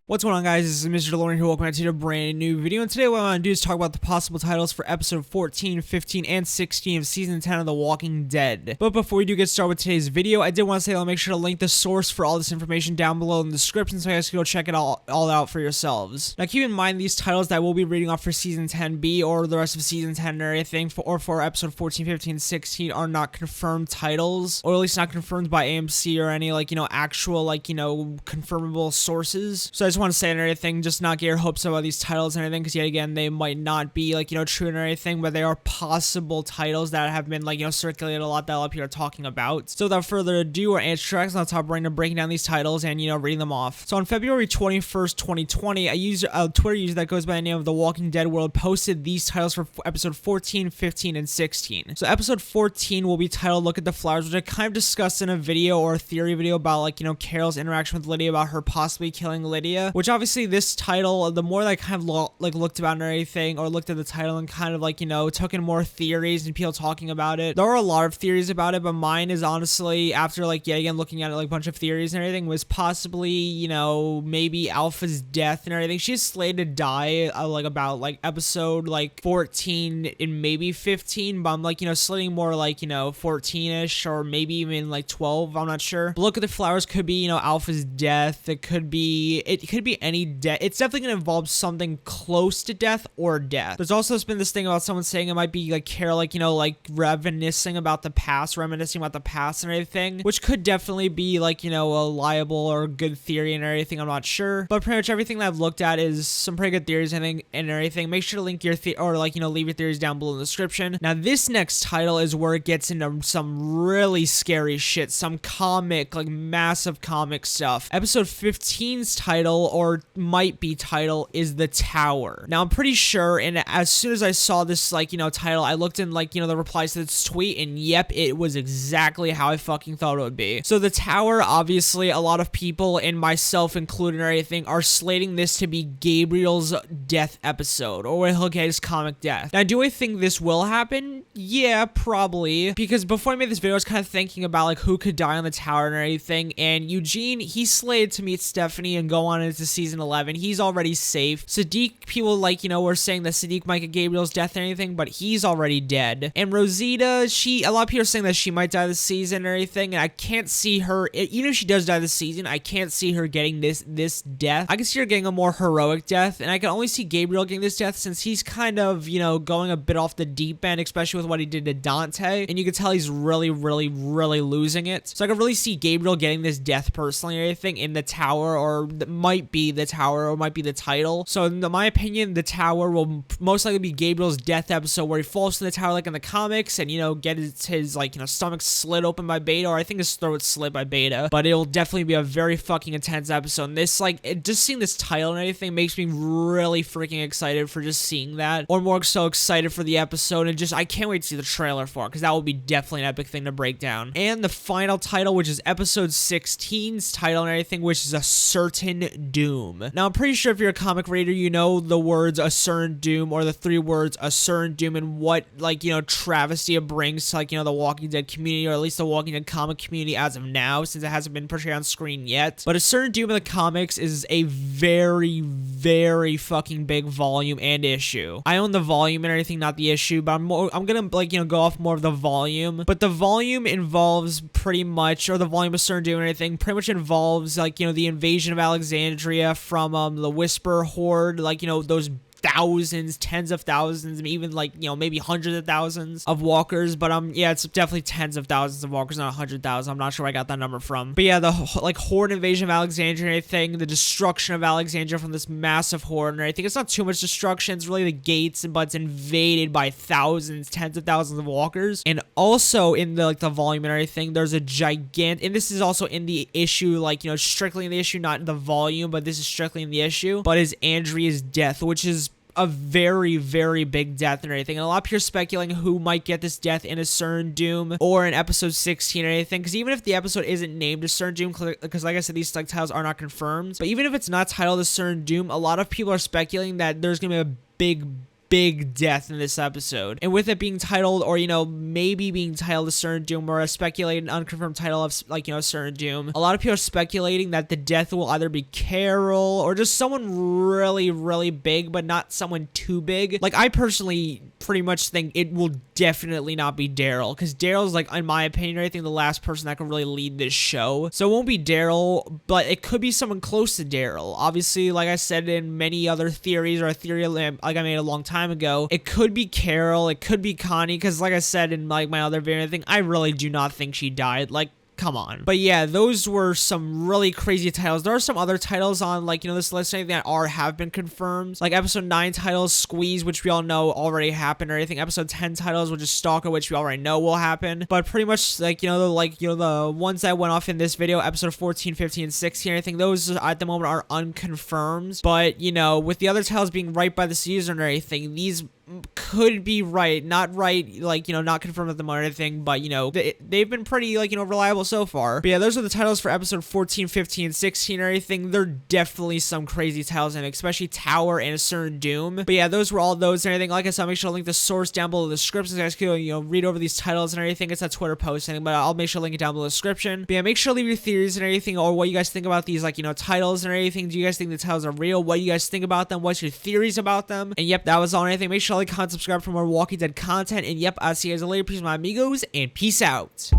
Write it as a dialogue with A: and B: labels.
A: What's going on, guys? This is Mr. DeLorien here. Welcome back to a brand new video. And today what I want to do is talk about the possible titles for episode 14, 15, and 16 of season 10 of The Walking Dead. But before we do get started with today's video, I did want to say I'll make sure to link the source for all this information down below in the description so you guys can go check it all out for yourselves. Now keep in mind these titles that I will be reading off for season 10B or the rest of season 10 and everything for episode 14, 15, and 16 are not confirmed titles, or at least not confirmed by AMC or any actual confirmable sources. So I just want to say and everything, just not get your hopes up about these titles and everything, because yet again they might not be true and everything, but they are possible titles that have been circulated a lot that a lot of people are talking about. So without further ado, our answer tracks on the top right now, breaking down these titles and reading them off. So on February 21st, 2020, a Twitter user that goes by the name of The Walking Dead World posted these titles for episode 14, 15, and 16. So episode 14 will be titled "Look at the Flowers," which I kind of discussed in a video or a theory video about Carol's interaction with Lydia, about her possibly killing Lydia, which obviously this title, the more that I kind of looked about and everything, or looked at the title and kind of took in more theories and people talking about it. There are a lot of theories about it, but mine is honestly, after yet again looking at it, a bunch of theories and everything, was possibly maybe Alpha's death and everything. She's slated to die about episode 14 and maybe 15, but I'm slitting more 14ish or maybe even 12. I'm not sure. But Look at the Flowers could be Alpha's death. It could be any death. It's definitely gonna involve something close to death or death. There's also been this thing about someone saying it might be Carol reminiscing about the past and everything, which could definitely be a liable or good theory and everything. I'm not sure, but pretty much everything that I've looked at is some pretty good theories and everything. Make sure to link your leave your theories down below in the description. Now this next title is where it gets into some really scary shit, some comic, massive comic stuff. Episode 15's title, or might be title, is The Tower. Now I'm pretty sure, and as soon as I saw this title, I looked in the replies to this tweet, and yep, it was exactly how I fucking thought it would be. So The Tower, obviously a lot of people, and myself included and everything, are slating this to be Gabriel's death episode, or where he'll get his comic death. Now do I think this will happen? Yeah, probably, because before I made this video I was kind of thinking about who could die on the tower and everything, and Eugene, he's slated to meet Stephanie and go on into season 11. He's already safe. Sadiq, people were saying that Sadiq might get Gabriel's death and anything, but he's already dead. And Rosita, a lot of people are saying that she might die this season and everything, and I can't see her, even if she does die this season, I can't see her getting this death. I can see her getting a more heroic death, and I can only see Gabriel getting this death since he's kind of, going a bit off the deep end, especially with what he did to Dante, and you can tell he's really losing it. So I can really see Gabriel getting this death personally or anything in The Tower, or might be The Tower, or might be the title. So in my opinion, The Tower will most likely be Gabriel's death episode, where he falls to the tower like in the comics and get his stomach slit open by Beta, or I think his throat slit by Beta, but it'll definitely be a very fucking intense episode. And this just seeing this title and everything makes me really freaking excited for just seeing that, or more so excited for the episode, and just I can't wait to see the trailer for it, because that will be definitely an epic thing to break down. And the final title, which is episode 16's title and everything, which is A Certain Doom. Now I'm pretty sure if you're a comic reader, you know the words A Certain Doom, or the three words A Certain Doom, and what travesty it brings to the Walking Dead community, or at least the Walking Dead comic community as of now, since it hasn't been portrayed on screen yet. But A Certain Doom in the comics is a very fucking big volume and issue. I own the volume and everything, not the issue, but I'm gonna go off more of the volume. But the volume involves pretty much, or the volume of Certain Doom and everything pretty much involves the invasion of Alexandria from the Whisper Horde, those thousands, tens of thousands, and even maybe hundreds of thousands of walkers. But yeah, it's definitely tens of thousands of walkers, not 100,000. I'm not sure where I got that number from. But yeah, the horde invasion of Alexandria and everything, the destruction of Alexandria from this massive horde and everything. It's not too much destruction, it's really the gates, but it's invaded by thousands, tens of thousands of walkers. And also in the volume and everything, there's a gigantic, and this is also in the issue, strictly in the issue, not in the volume, but this is strictly in the issue, but is Andrea's death, which is a very big death and everything. And a lot of people are speculating who might get this death in A Certain Doom or in episode 16 or anything, because even if the episode isn't named A Certain Doom, because like I said, these titles are not confirmed, but even if it's not titled A Certain Doom, a lot of people are speculating that there's gonna be a big death in this episode. And with it being titled, or, you know, maybe being titled A Certain Doom, or a speculated unconfirmed title of, like, you know, A Certain Doom, a lot of people are speculating that the death will either be Carol or just someone really, really big, but not someone too big. Like, I personally pretty much think it will definitely not be Daryl, because Daryl's, like, in my opinion, I think the last person that can really lead this show. So it won't be Daryl, but it could be someone close to Daryl. Obviously, like I said in many other theories, or a theory like I made a long time ago, it could be Carol, it could be Connie, because like I said in like my other video, I think I really do not think she died. Like, come on. But yeah, those were some really crazy titles. There are some other titles on, like, you know, this list that have been confirmed. Like episode 9 titles, Squeeze, which we all know already happened, or anything. Episode 10 titles, which is Stalker, which we already know will happen. But pretty much, like, you know, the ones that went off in this video, episode 14, 15, and 16, I think those at the moment are unconfirmed. But, you know, with the other titles being right by the season or anything, these could be right, not right, like, you know, not confirmed at the moment or anything, but, you know, they've been pretty, like, you know, reliable so far. But yeah, those are the titles for episode 14, 15, and 16 or anything. They're definitely some crazy titles, and especially Tower and A Certain Doom. But yeah, those were all those and everything. Like I said, I'll make sure to link the source down below the description, so you guys can, you know, read over these titles and everything. It's a Twitter post, but I'll make sure to link it down below the description. But yeah, make sure to leave your theories and everything, or what you guys think about these, like, you know, titles and everything. Do you guys think the titles are real? What do you guys think about them? What's your theories about them? And yep, that was all and everything. Make sure to like, comment, subscribe for more Walking Dead content. And yep, I'll see you guys later. Peace, my amigos, and peace out.